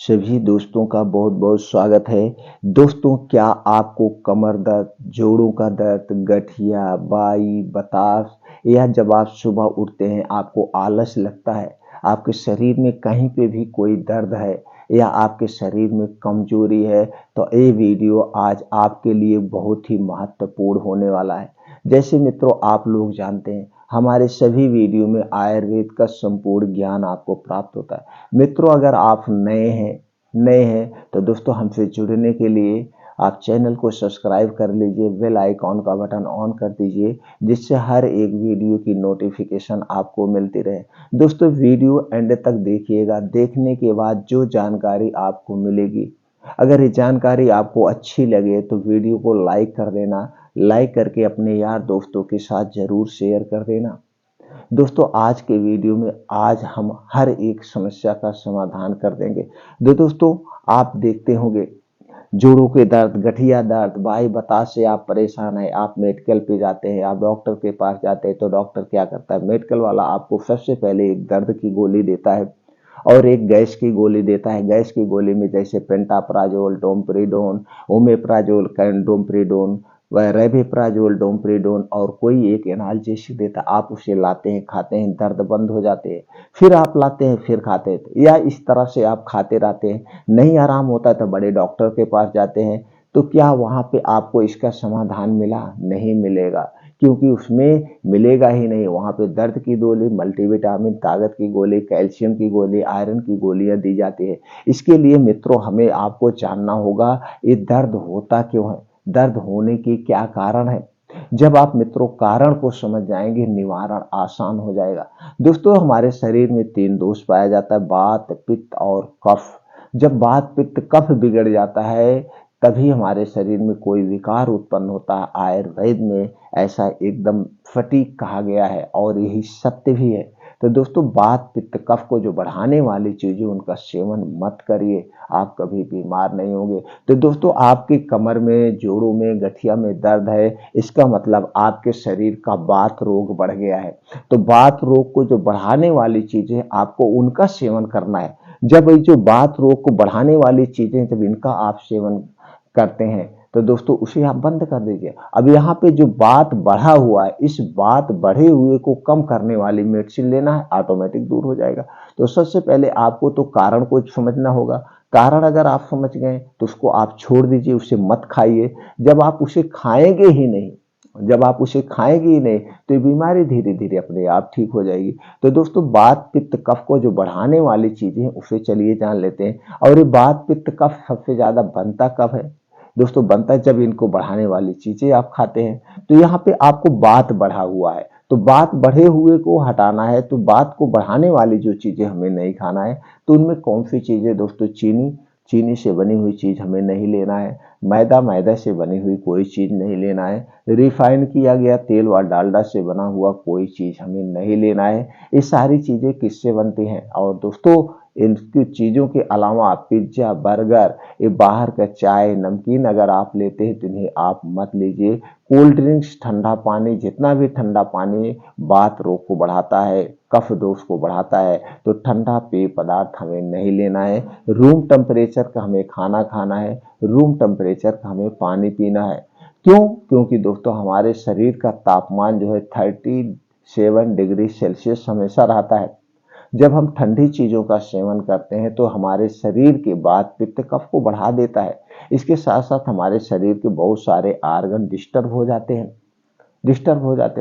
सभी दोस्तों का बहुत बहुत स्वागत है। दोस्तों, क्या आपको कमर दर्द, जोड़ों का दर्द, गठिया, बाई, बतास या जब आप सुबह उठते हैं आपको आलस लगता है, आपके शरीर में कहीं पे भी कोई दर्द है या आपके शरीर में कमजोरी है, तो ये वीडियो आज आपके लिए बहुत ही महत्वपूर्ण होने वाला है। जैसे मित्रों, आप लोग जानते हैं हमारे सभी वीडियो में आयुर्वेद का संपूर्ण ज्ञान आपको प्राप्त होता है। मित्रों, अगर आप नए हैं तो दोस्तों हमसे जुड़ने के लिए आप चैनल को सब्सक्राइब कर लीजिए, बेल आइकॉन का बटन ऑन कर दीजिए, जिससे हर एक वीडियो की नोटिफिकेशन आपको मिलती रहे। दोस्तों, वीडियो एंड तक देखिएगा। देखने के बाद जो जानकारी आपको मिलेगी, अगर ये जानकारी आपको अच्छी लगे तो वीडियो को लाइक कर देना। लाइक करके अपने यार दोस्तों के साथ जरूर शेयर कर देना। दोस्तों, आज के वीडियो में आज हम हर एक समस्या का समाधान कर देंगे। दोस्तों, आप देखते होंगे जोड़ों के दर्द, गठिया दर्द, बाई बतास से आप परेशान हैं, आप मेडिकल पे जाते हैं, आप डॉक्टर के पास जाते हैं तो डॉक्टर क्या करता है, मेडिकल वाला आपको सबसे पहले एक दर्द की गोली देता है और एक गैस की गोली देता है। गैस की गोली में जैसे पेंटाप्राजोल, डोमप्रिडोन, ओमेप्राजोल, डोमप्रिडोन, वह रेबिप्राजोल, डोमप्रिडोन और कोई एक एनाल्जेसिक देता है। आप उसे लाते हैं, खाते हैं, दर्द बंद हो जाते हैं, फिर आप लाते हैं, फिर खाते हैं, या इस तरह से आप खाते रहते हैं। नहीं आराम होता तो बड़े डॉक्टर के पास जाते हैं। तो क्या वहां पे आपको इसका समाधान मिला? नहीं मिलेगा, क्योंकि उसमें मिलेगा ही नहीं। वहां पे दर्द की गोली, मल्टीविटामिन, ताकत की गोली, कैल्शियम की गोली, आयरन की गोलियां दी जाती है। इसके लिए मित्रों हमें आपको जानना होगा ये दर्द होता क्यों है, दर्द होने की क्या कारण है। जब आप मित्रों कारण को समझ जाएंगे, निवारण आसान हो जाएगा। दोस्तों, हमारे शरीर में 3 दोष पाया जाता है, वात, पित्त और कफ। जब वात, पित्त, कफ बिगड़ जाता है तभी हमारे शरीर में कोई विकार उत्पन्न होता है। आयुर्वेद में ऐसा एकदम सटीक कहा गया है और यही सत्य भी है। तो दोस्तों, वात, पित्त, कफ को जो बढ़ाने वाली चीजें उनका सेवन मत करिए, आप कभी बीमार नहीं होंगे। तो दोस्तों, आपकी कमर में, जोड़ों में, गठिया में दर्द है, इसका मतलब आपके शरीर का वात रोग बढ़ गया है। तो वात रोग को जो बढ़ाने वाली चीजें आपको उनका सेवन करना है। जब ये जो वात रोग को बढ़ाने वाली चीजें जब इनका आप सेवन करते हैं तो दोस्तों उसे आप बंद कर दीजिए। अब यहाँ पे जो बात बढ़ा हुआ है, इस बात बढ़े हुए को कम करने वाली मेडिसिन लेना है, ऑटोमेटिक दूर हो जाएगा। तो सबसे पहले आपको तो कारण को समझना होगा। कारण अगर आप समझ गए तो उसको आप छोड़ दीजिए, उसे मत खाइए। जब आप उसे खाएंगे ही नहीं, जब आप उसे खाएंगे ही नहीं तो ये बीमारी धीरे धीरे अपने आप ठीक हो जाएगी। तो दोस्तों, वात, पित्त, कफ को जो बढ़ाने वाली चीजें उसे चलिए जान लेते हैं। और ये वात, पित्त, कफ सबसे ज्यादा बनता कब है? दोस्तों, बनता है जब इनको बढ़ाने वाली चीजें आप खाते हैं। तो यहाँ पे आपको बात बढ़ा हुआ है, तो बात बढ़े हुए को हटाना है, तो बात को बढ़ाने वाली जो चीजें हमें नहीं खाना है। तो उनमें कौन सी चीजें? दोस्तों, चीनी, चीनी से बनी हुई चीज हमें नहीं लेना है। मैदा, मैदा से बनी हुई कोई चीज नहीं लेना है। रिफाइन किया गया तेल व डालडा से बना हुआ कोई चीज हमें नहीं लेना है। ये सारी चीजें किससे बनती हैं? और दोस्तों, इनकी चीजों के अलावा आप पिज्जा, बर्गर, ये बाहर का चाय, नमकीन अगर आप लेते हैं तो इन्हें आप मत लीजिए। कोल्ड ड्रिंक्स, ठंडा पानी, जितना भी ठंडा पानी वात रोग को बढ़ाता है, कफ दोष को बढ़ाता है, तो ठंडा पेय पदार्थ हमें नहीं लेना है। रूम टेम्परेचर का हमें खाना खाना है, रूम टेम्परेचर का हमें पानी पीना है। क्यों? क्योंकि दोस्तों, हमारे शरीर का तापमान जो है 37 डिग्री सेल्सियस हमेशा रहता है। जब हम ठंडी चीजों का सेवन करते हैं तो हमारे शरीर के वात, पित्त, कफ को बढ़ा देता है। इसके साथ साथ हमारे शरीर के बहुत सारे आर्गन डिस्टर्ब हो जाते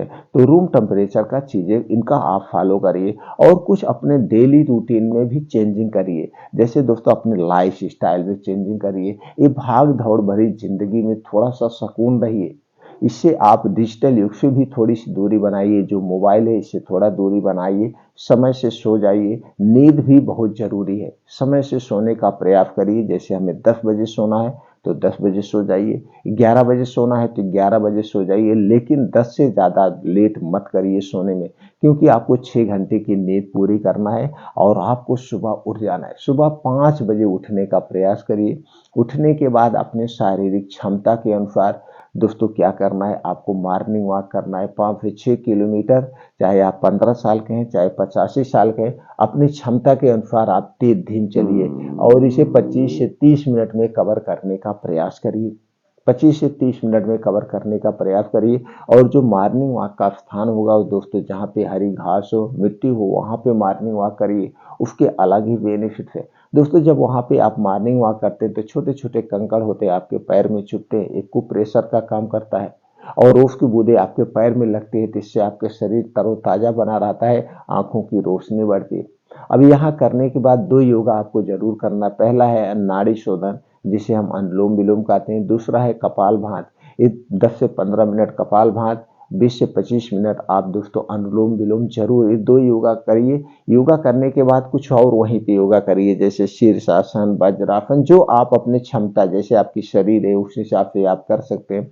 हैं। तो रूम टेम्परेचर का चीजें इनका आप फॉलो करिए और कुछ अपने डेली रूटीन में भी चेंजिंग करिए। जैसे दोस्तों, अपने लाइफ स्टाइल में चेंजिंग करिए। ये भाग दौड़ भरी जिंदगी में थोड़ा सा सुकून रहिए। इससे आप डिजिटल युग से भी थोड़ी सी दूरी बनाइए, जो मोबाइल है इससे थोड़ा दूरी बनाइए। समय से सो जाइए, नींद भी बहुत जरूरी है। समय से सोने का प्रयास करिए। जैसे हमें 10 बजे सोना है तो 10 बजे सो जाइए, 11 बजे सोना है तो 11 बजे सो जाइए, लेकिन 10 से ज़्यादा लेट मत करिए सोने में, क्योंकि आपको 6 घंटे की नींद पूरी करना है और आपको सुबह उठ जाना है। सुबह 5 बजे उठने का प्रयास करिए। उठने के बाद अपने शारीरिक क्षमता के अनुसार दोस्तों क्या करना है, आपको मॉर्निंग वॉक करना है 5 से 6 किलोमीटर। चाहे आप 15 साल के हैं, चाहे 85 साल के हैं, अपनी क्षमता के अनुसार आप तेज धीम चलिए और इसे 25 से 30 मिनट में कवर करने का प्रयास करिए। 25 से 30 मिनट में कवर करने का प्रयास करिए। और जो मॉर्निंग वॉक का स्थान होगा दोस्तों, जहाँ पे हरी घास हो, मिट्टी हो, वहाँ पे मॉर्निंग वॉक करिए। उसके अलग ही बेनिफिट्स है दोस्तों। जब वहाँ पे आप मॉर्निंग वॉक करते हैं तो छोटे छोटे कंकड़ होते हैं, आपके पैर में चुभते हैं, एक कुप्रेशर का काम करता है और उसकी बूंदें आपके पैर में लगती है, जिससे आपके शरीर तरोताजा बना रहता है, आंखों की रोशनी बढ़ती है। अब यहाँ करने के बाद 2 योगा आपको जरूर करना। पहला है नाड़ी शोधन, जिसे हम अनुलोम विलोम कहते हैं। दूसरा है कपाल भाती। 10 से 15 मिनट कपाल भाती, 20 से 25 मिनट आप दोस्तों अनुलोम विलोम जरूर, ये 2 योगा करिए। योगा करने के बाद कुछ और वहीं पे योगा करिए, जैसे शीर्षासन, वज्रासन, जो आप अपनी क्षमता, जैसे आपकी शरीर है उस हिसाब से आप कर सकते हैं।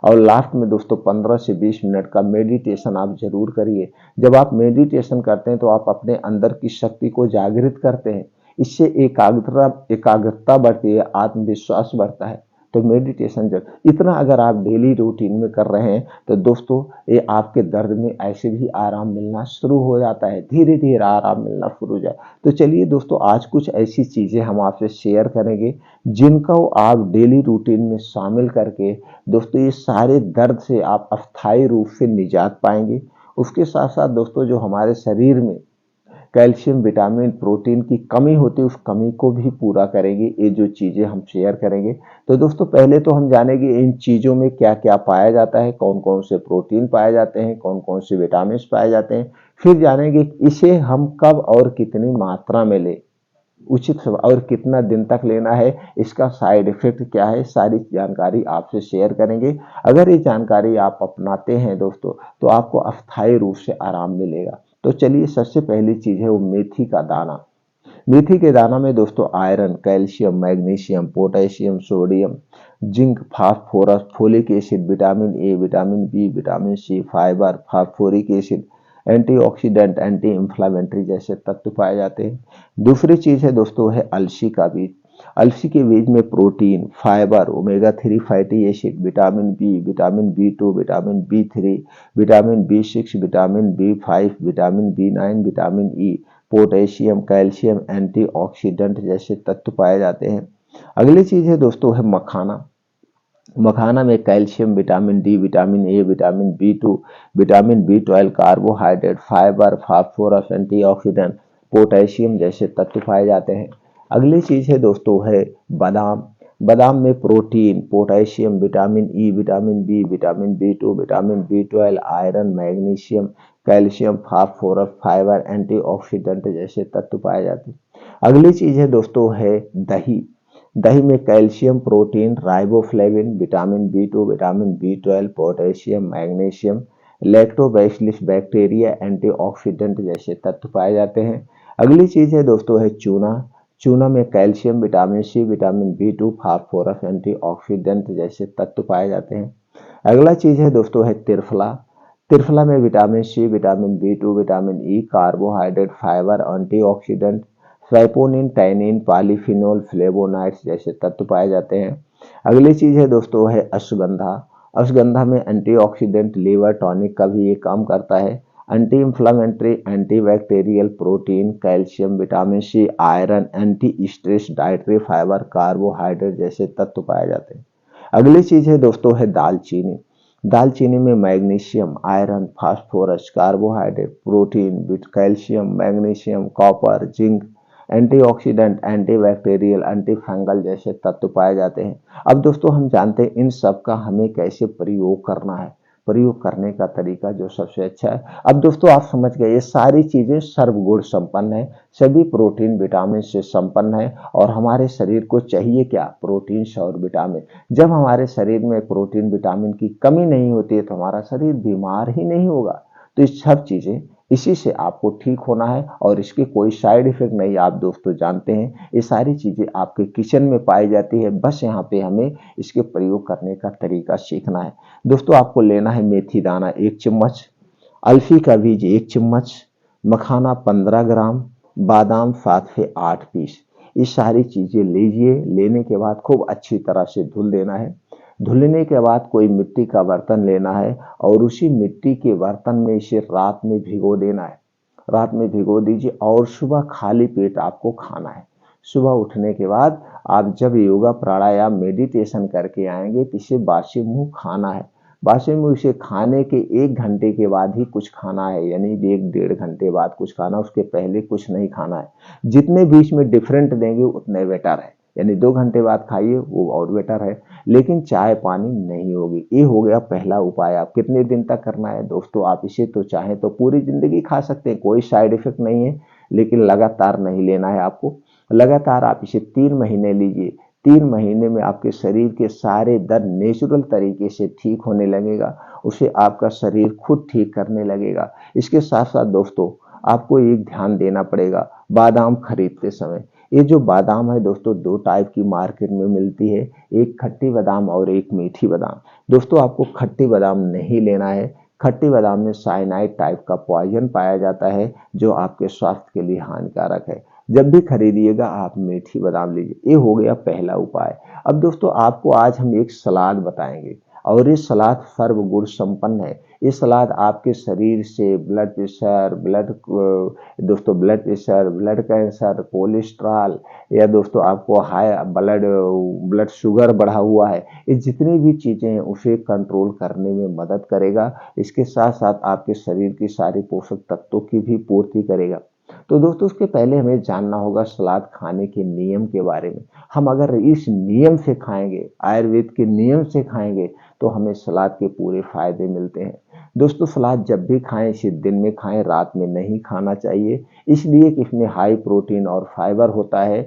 और लास्ट में दोस्तों 15 से 20 मिनट का मेडिटेशन आप जरूर करिए। जब आप मेडिटेशन करते हैं तो आप अपने अंदर की शक्ति को जागृत करते हैं। इससे एकाग्रता बढ़ती है, आत्मविश्वास बढ़ता है। तो मेडिटेशन जब इतना अगर आप डेली रूटीन में कर रहे हैं तो दोस्तों ये आपके दर्द में ऐसे भी आराम मिलना शुरू हो जाता है, धीरे धीरे आराम मिलना शुरू हो जाए। तो चलिए दोस्तों, आज कुछ ऐसी चीजें हम आपसे शेयर करेंगे जिनको आप डेली रूटीन में शामिल करके दोस्तों ये सारे दर्द से आप अस्थायी रूप से निजात पाएंगे। उसके साथ साथ दोस्तों, जो हमारे शरीर में कैल्शियम, विटामिन, प्रोटीन की कमी होती है, उस कमी को भी पूरा करेंगे ये जो चीजें हम शेयर करेंगे। तो दोस्तों पहले तो हम जानेंगे इन चीजों में क्या क्या पाया जाता है, कौन कौन से प्रोटीन पाए जाते हैं, कौन कौन से विटामिन पाए जाते हैं। फिर जानेंगे इसे हम कब और कितनी मात्रा में लें, उचित समय और कितना दिन तक लेना है, इसका साइड इफेक्ट क्या है, सारी जानकारी आपसे शेयर करेंगे। अगर ये जानकारी आप अपनाते हैं दोस्तों तो आपको अस्थायी रूप से आराम मिलेगा। तो चलिए, सबसे पहली चीज है वो मेथी का दाना। मेथी के दाना में दोस्तों iron, calcium, magnesium, potassium, sodium, zinc, phosphorus, folic acid, vitamin A, vitamin B, vitamin C, fibre, phosphoric acid, antioxidant, anti inflammatory जैसे तत्व पाए जाते हैं। दूसरी चीज है दोस्तों है अलसी का बीज। अलसी के बीज में protein, fibre, omega 3 fatty acid, vitamin B, vitamin B 2, vitamin B 3, vitamin B 6, vitamin B 5, vitamin B 9, vitamin E, potassium, calcium, antioxidant जैसे तत्व पाए जाते हैं। अगली चीज है दोस्तों है मखाना। मखाना में calcium, vitamin D, vitamin A, vitamin B 2, vitamin B 12, carbohydrate, fibre, phosphorus, antioxidant, potassium जैसे तत्व पाए जाते हैं। अगली चीज है दोस्तों है बादाम। बादाम में protein, potassium, vitamin E, vitamin B, vitamin B 2, vitamin B 12, iron, magnesium, calcium, phosphorus, fibre, antioxidant जैसे तत्व पाए जाते हैं। अगली चीज है दोस्तों है दही। दही में calcium, protein, riboflavin, vitamin B 2, vitamin B 12, potassium, magnesium, lactobacillus bacteria, antioxidant जैसे तत्व पाए जाते हैं। अगली चीज है दोस्तों है चूना। चूना में calcium, vitamin C, vitamin B 2, phosphorus, antioxidant जैसे तत्व पाए जाते हैं। अगला चीज है दोस्तों है त्रिफला। त्रिफला में vitamin C, vitamin B 2, vitamin E, carbohydrate, fibre, antioxidant, saponin, tannin, polyphenol, flavonoids जैसे तत्व पाए जाते हैं। अगली चीज है दोस्तों है अश्वगंधा। अश्वगंधा में एंटीऑक्सीडेंट, लीवर टॉनिक का भी ये काम करता है। Anti inflammatory, antibacterial, protein, calcium, vitamin C, iron, anti stress, dietary fibre, carbohydrate जैसे तत्व पाए जाते हैं। अगली चीज है दोस्तों है दालचीनी। दालचीनी में magnesium, iron, phosphorus, carbohydrate, protein, calcium, magnesium, copper, zinc, antioxidant, antibacterial, anti fungal जैसे तत्व पाए जाते हैं। अब दोस्तों हम जानते हैं इन सब का हमें कैसे प्रयोग करना है। प्रयोग करने का तरीका जो सबसे अच्छा है, अब दोस्तों आप समझ गए, ये सारी चीजें सर्वगुण संपन्न है, सभी प्रोटीन विटामिन से संपन्न है। और हमारे शरीर को चाहिए क्या, प्रोटीन और विटामिन। जब हमारे शरीर में प्रोटीन विटामिन की कमी नहीं होती है तो हमारा शरीर बीमार ही नहीं होगा। तो ये सब चीजें, इसी से आपको ठीक होना है और इसके कोई साइड इफेक्ट नहीं। आप दोस्तों जानते हैं ये सारी चीजें आपके किचन में पाई जाती है, बस यहाँ पे हमें इसके प्रयोग करने का तरीका सीखना है। दोस्तों आपको लेना है मेथी दाना 1 चम्मच, अलसी का बीज 1 चम्मच, मखाना 15 ग्राम, बादाम 7 से 8 पीस। ये सारी चीजें लीजिए। लेने के बाद खूब अच्छी तरह से धुल देना है। धुलने के बाद कोई मिट्टी का बर्तन लेना है और उसी मिट्टी के बर्तन में इसे रात में भिगो देना है। रात में भिगो दीजिए और सुबह खाली पेट आपको खाना है। सुबह उठने के बाद आप जब योगा प्राणायाम मेडिटेशन करके आएंगे तो इसे बासी मुंह खाना है। बासी मुंह इसे खाने के 1 घंटे के बाद ही कुछ खाना है, यानी 1 डेढ़ घंटे बाद कुछ खाना, उसके पहले कुछ नहीं खाना है। जितने बीच में डिफरेंट देंगे उतने बेटर है, यानी 2 घंटे बाद खाइए वो और बेटर है, लेकिन चाय पानी नहीं होगी। ये हो गया पहला उपाय। आप कितने दिन तक करना है दोस्तों? आप इसे तो चाहें तो पूरी जिंदगी खा सकते हैं, कोई साइड इफेक्ट नहीं है, लेकिन लगातार नहीं लेना है आपको। लगातार आप इसे 3 महीने लीजिए। 3 महीने में आपके शरीर के सारे दर्द नेचुरल तरीके से ठीक होने लगेगा, उसे आपका शरीर खुद ठीक करने लगेगा। इसके साथ साथ दोस्तों आपको एक ध्यान देना पड़ेगा बादाम खरीदते समय। ये जो बादाम है दोस्तों 2 टाइप की मार्केट में मिलती है, एक खट्टी बादाम और एक मीठी बादाम। दोस्तों आपको खट्टी बादाम नहीं लेना है। खट्टी बादाम में साइनाइड टाइप का पॉइजन पाया जाता है जो आपके स्वास्थ्य के लिए हानिकारक है। जब भी खरीदिएगा आप मीठी बादाम लीजिए। ये हो गया पहला उपाय। अब दोस्तों आपको आज हम एक सलाद बताएंगे और ये सलाद सर्वगुण संपन्न है। ये सलाद आपके शरीर से blood pressure, blood pressure, blood cancer, cholesterol, या दोस्तों आपको हाई ब्लड ब्लड शुगर बढ़ा हुआ है, ये जितनी भी चीजें हैं उसे कंट्रोल करने में मदद करेगा। इसके साथ साथ आपके शरीर की सारी पोषक तत्वों की भी पूर्ति करेगा। तो दोस्तों उसके पहले हमें जानना होगा सलाद खाने के नियम के बारे में। हम अगर इस नियम से खाएंगे, आयुर्वेद के नियम से खाएंगे, तो हमें सलाद के पूरे फायदे मिलते हैं। दोस्तों सलाद जब भी खाएं इसे दिन में खाएं, रात में नहीं खाना चाहिए, इसलिए कि इसमें हाई प्रोटीन और फाइबर होता है।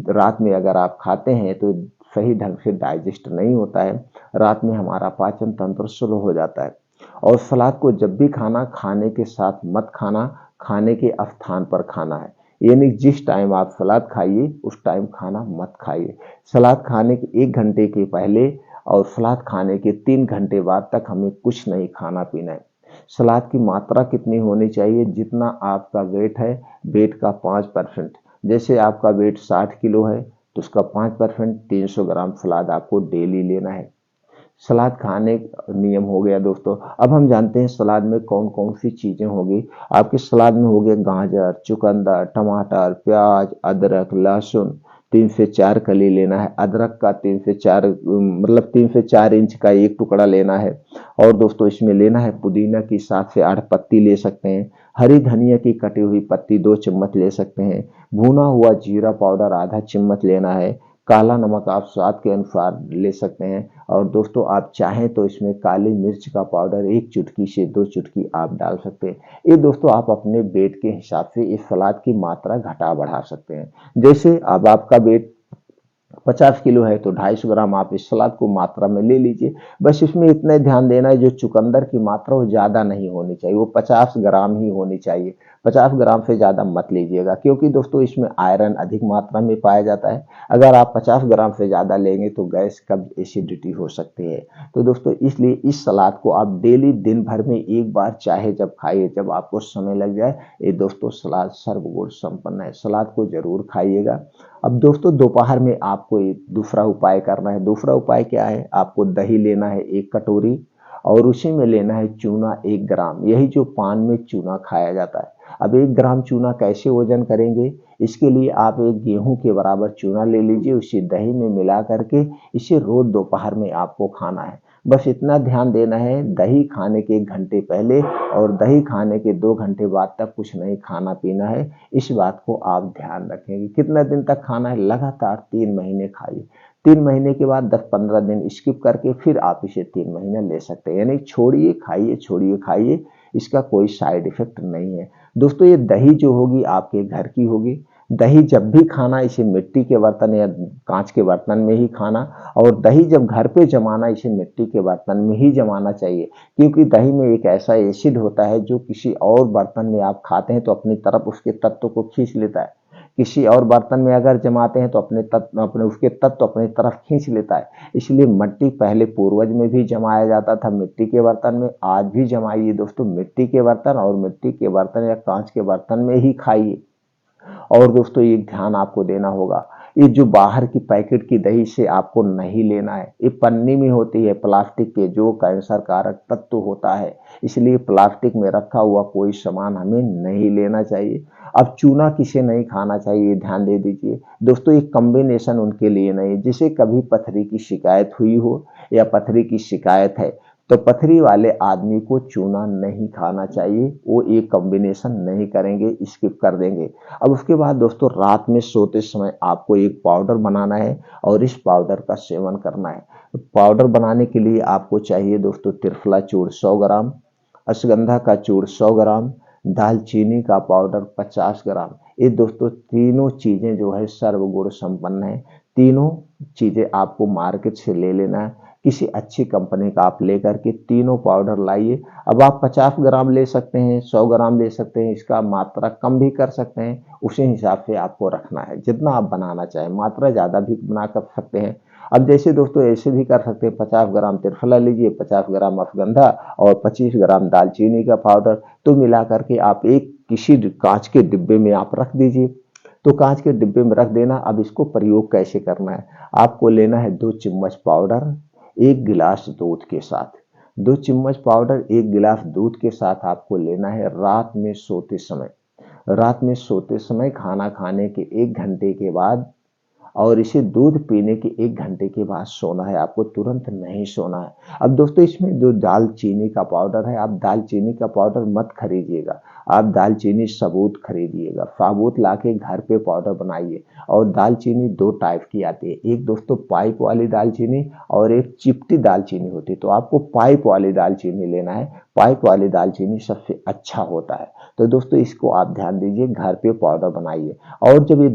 रात में अगर आप खाते हैं तो सही ढंग से डाइजेस्ट नहीं होता है, रात में हमारा पाचन तंत्र स्लो हो जाता है। और सलाद को जब भी खाना, खाने के साथ मत खाना, खाने के स्थान पर खाना है, यानी जिस टाइम आप सलाद खाइए उस टाइम खाना मत खाइए। सलाद खाने के 1 घंटे के पहले और सलाद खाने के 3 घंटे बाद तक हमें कुछ नहीं खाना पीना है। सलाद की मात्रा कितनी होनी चाहिए? जितना आपका वेट है, वेट का 5%। जैसे आपका वेट 60 किलो है तो उसका 5% 300 ग्राम सलाद आपको डेली लेना है। सलाद खाने का नियम हो गया दोस्तों। अब हम जानते हैं सलाद में कौन कौन सी चीजें होगी। आपके सलाद में हो गए गाजर, चुकंदर, टमाटर, प्याज, अदरक, लहसुन। 3 से 4 कली लेना है अदरक का। 3 से 4 मतलब 3 से 4 इंच का एक टुकड़ा लेना है। और दोस्तों इसमें लेना है पुदीना की 7 से 8 पत्ती ले सकते हैं। हरी धनिया की कटी हुई पत्ती 2 चम्मच ले सकते हैं। भुना हुआ जीरा पाउडर आधा चम्मच लेना है। काला नमक आप स्वाद के अनुसार ले सकते हैं। और दोस्तों आप चाहें तो इसमें काली मिर्च का पाउडर 1 चुटकी से 2 चुटकी आप डाल सकते हैं। ये दोस्तों आप अपने वेट के हिसाब से इस सलाद की मात्रा घटा बढ़ा सकते हैं। जैसे अब आपका वेट 50 किलो है तो 250 ग्राम आप इस सलाद को मात्रा में ले लीजिए। बस इसमें इतना ध्यान देना है जो चुकंदर की मात्रा वो ज्यादा नहीं होनी चाहिए, वो 50 ग्राम ही होनी चाहिए। 50 ग्राम से ज्यादा मत लीजिएगा, क्योंकि दोस्तों इसमें आयरन अधिक मात्रा में पाया जाता है। अगर आप 50 ग्राम से ज्यादा लेंगे तो गैस, कब्ज, एसिडिटी हो सकती है। तो दोस्तों इसलिए इस सलाद को आप डेली दिन भर में एक बार चाहे जब खाइए, जब आपको समय लग जाए। ये दोस्तों सलाद सर्वगुण संपन्न है, सलाद को जरूर खाइएगा। अब दोस्तों दोपहर में आपको एक दूसरा उपाय करना है। दूसरा उपाय क्या है? आपको दही लेना है 1 कटोरी और उसी में लेना है चूना 1 ग्राम, यही जो पान में चूना खाया जाता है। अब 1 ग्राम चूना कैसे वजन करेंगे? इसके लिए आप एक गेहूं के बराबर चूना ले लीजिए, उसे दही में मिला करके इसे रोज दोपहर में आपको खाना है। बस इतना ध्यान देना है, दही खाने के 1 घंटे पहले और दही खाने के 2 घंटे बाद तक कुछ नहीं खाना पीना है। इस बात को आप ध्यान रखेंगे। कितना दिन तक खाना है? लगातार 3 महीने खाइए। 3 महीने के बाद 10-15 दिन स्किप करके फिर आप इसे 3 महीने ले सकते हैं, यानी छोड़िए खाइए, छोड़िए खाइए, इसका कोई साइड इफेक्ट नहीं है। दोस्तों ये दही जो होगी आपके घर की होगी। दही जब भी खाना इसे मिट्टी के बर्तन या कांच के बर्तन में ही खाना, और दही जब घर पे जमाना इसे मिट्टी के बर्तन में ही जमाना चाहिए, क्योंकि दही में एक ऐसा एसिड होता है जो किसी और बर्तन में आप खाते हैं तो अपनी तरफ उसके तत्व को खींच लेता है। किसी और बर्तन में अगर जमाते हैं तो उसके तत्व अपनी तरफ खींच लेता है। इसलिए मिट्टी पहले पूर्वज में भी जमाया जाता था मिट्टी के बर्तन में, आज भी जमाइए दोस्तों मिट्टी के बर्तन, और मिट्टी के बर्तन या कांच के बर्तन में ही खाइए। और दोस्तों एक ध्यान आपको देना होगा, ये जो बाहर की पैकेट की दही से आपको नहीं लेना है। ये पन्नी में होती है प्लास्टिक के, जो कैंसर कारक तत्व होता है, इसलिए प्लास्टिक में रखा हुआ कोई सामान हमें नहीं लेना चाहिए। अब चूना किसे नहीं खाना चाहिए, ध्यान दे दीजिए दोस्तों। एक कॉम्बिनेशन उनके लिए नहीं, जिसे कभी पथरी की शिकायत हुई हो या पथरी की शिकायत है, तो पथरी वाले आदमी को चूना नहीं खाना चाहिए। वो एक कॉम्बिनेशन नहीं करेंगे, स्किप कर देंगे। अब उसके बाद दोस्तों, रात में सोते समय आपको एक पाउडर बनाना है और इस पाउडर का सेवन करना है। पाउडर बनाने के लिए आपको चाहिए दोस्तों त्रिफला चूर्ण 100 ग्राम, अश्वगंधा का चूर्ण 100 ग्राम, दालचीनी का पाउडर 50 ग्राम। ये दोस्तों तीनों चीजें जो है सर्वगुण संपन्न है। तीनों चीजें आपको मार्केट से ले लेना है, किसी अच्छी कंपनी का आप लेकर के तीनों पाउडर लाइए। अब आप 50 ग्राम ले सकते हैं, 100 ग्राम ले सकते हैं, इसका मात्रा कम भी कर सकते हैं। उसी हिसाब से आपको रखना है, जितना आप बनाना चाहें, मात्रा ज़्यादा भी बना कर सकते हैं। अब जैसे दोस्तों ऐसे भी कर सकते हैं, 50 ग्राम त्रिफला लीजिए, 50 ग्राम अश्वगंधा और 25 ग्राम दालचीनी का पाउडर, तो मिला करके आप एक किसी कांच के डिब्बे में आप रख दीजिए। तो कांच के डिब्बे में रख देना। अब इसको प्रयोग कैसे करना है, आपको लेना है 2 चम्मच पाउडर 1 गिलास दूध के साथ। 2 चम्मच पाउडर 1 गिलास दूध के साथ आपको लेना है रात में सोते समय। रात में सोते समय खाना खाने के 1 घंटे के बाद, और इसे दूध पीने के 1 घंटे के बाद सोना है, आपको तुरंत नहीं सोना है। अब दोस्तों इसमें जो दालचीनी का पाउडर है, आप दालचीनी का पाउडर मत खरीदिएगा, आप दालचीनी सबूत खरीदिएगा। साबुत लाके घर पे पाउडर बनाइए। और दालचीनी 2 टाइप की आती है, एक दोस्तों पाइप वाली दालचीनी और एक चिपटी दालचीनी होती है। तो आपको पाइप वाली दालचीनी लेना है, पाइप वाली दालचीनी सबसे अच्छा होता है। तो दोस्तों इसको आप ध्यान दीजिए, घर पे पाउडर बनाइए। और जब ये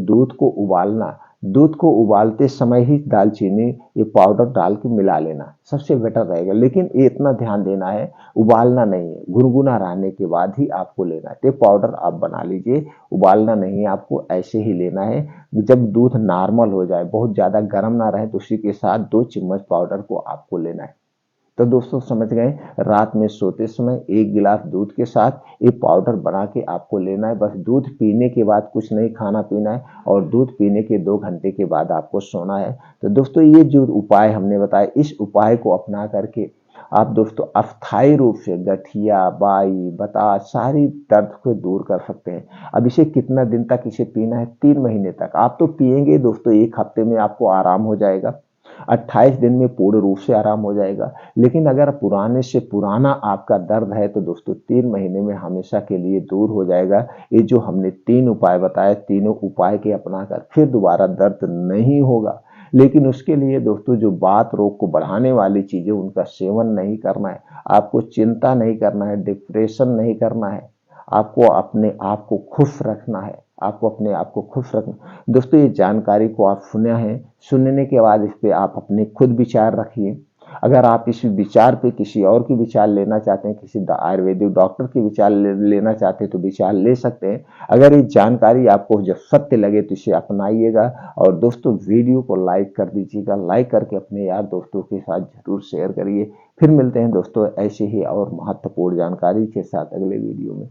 दूध को उबालते समय ही दालचीनी ये पाउडर डाल के मिला लेना, सबसे बेटर रहेगा। लेकिन ये इतना ध्यान देना है, उबालना नहीं है, गुनगुना रहने के बाद ही आपको लेना है। तो पाउडर आप बना लीजिए, उबालना नहीं है, आपको ऐसे ही लेना है। जब दूध नॉर्मल हो जाए, बहुत ज़्यादा गर्म ना रहे, तो उसी के साथ 2 चम्मच पाउडर को आपको लेना है। तो दोस्तों समझ गए, रात में सोते समय 1 गिलास दूध के साथ ये पाउडर बना के आपको लेना है। बस दूध पीने के बाद कुछ नहीं खाना पीना है, और दूध पीने के 2 घंटे के बाद आपको सोना है। तो दोस्तों ये जो उपाय हमने बताए, इस उपाय को अपना करके आप दोस्तों अस्थायी रूप से गठिया, बाई, बतास सारी दर्द को दूर कर सकते हैं। अब इसे कितना दिन तक इसे पीना है, 3 महीने तक आप तो पिएंगे दोस्तों। 1 हफ्ते में आपको आराम हो जाएगा, 28 दिन में पूर्ण रूप से आराम हो जाएगा। लेकिन अगर पुराने से पुराना आपका दर्द है, तो दोस्तों 3 महीने में हमेशा के लिए दूर हो जाएगा। ये जो हमने 3 उपाय बताए, तीनों उपाय के अपनाकर फिर दोबारा दर्द नहीं होगा। लेकिन उसके लिए दोस्तों जो बात रोग को बढ़ाने वाली चीजें, उनका सेवन नहीं करना है, आपको चिंता नहीं करना है, डिप्रेशन नहीं करना है, आपको अपने आप को खुश रखना है, आपको अपने आप को खुश रखना। दोस्तों ये जानकारी को आप सुने हैं, सुनने के बाद इस पे आप अपने खुद विचार रखिए। अगर आप इस विचार पे किसी और की विचार लेना चाहते हैं, किसी आयुर्वेदिक डॉक्टर की विचार लेना चाहते हैं, तो विचार ले सकते हैं। अगर ये जानकारी आपको जब सत्य लगे तो इसे अपनाइएगा। और दोस्तों वीडियो को लाइक कर दीजिएगा, लाइक करके अपने यार दोस्तों के साथ जरूर शेयर करिए। फिर मिलते हैं दोस्तों ऐसे ही और महत्वपूर्ण जानकारी के साथ अगले वीडियो में।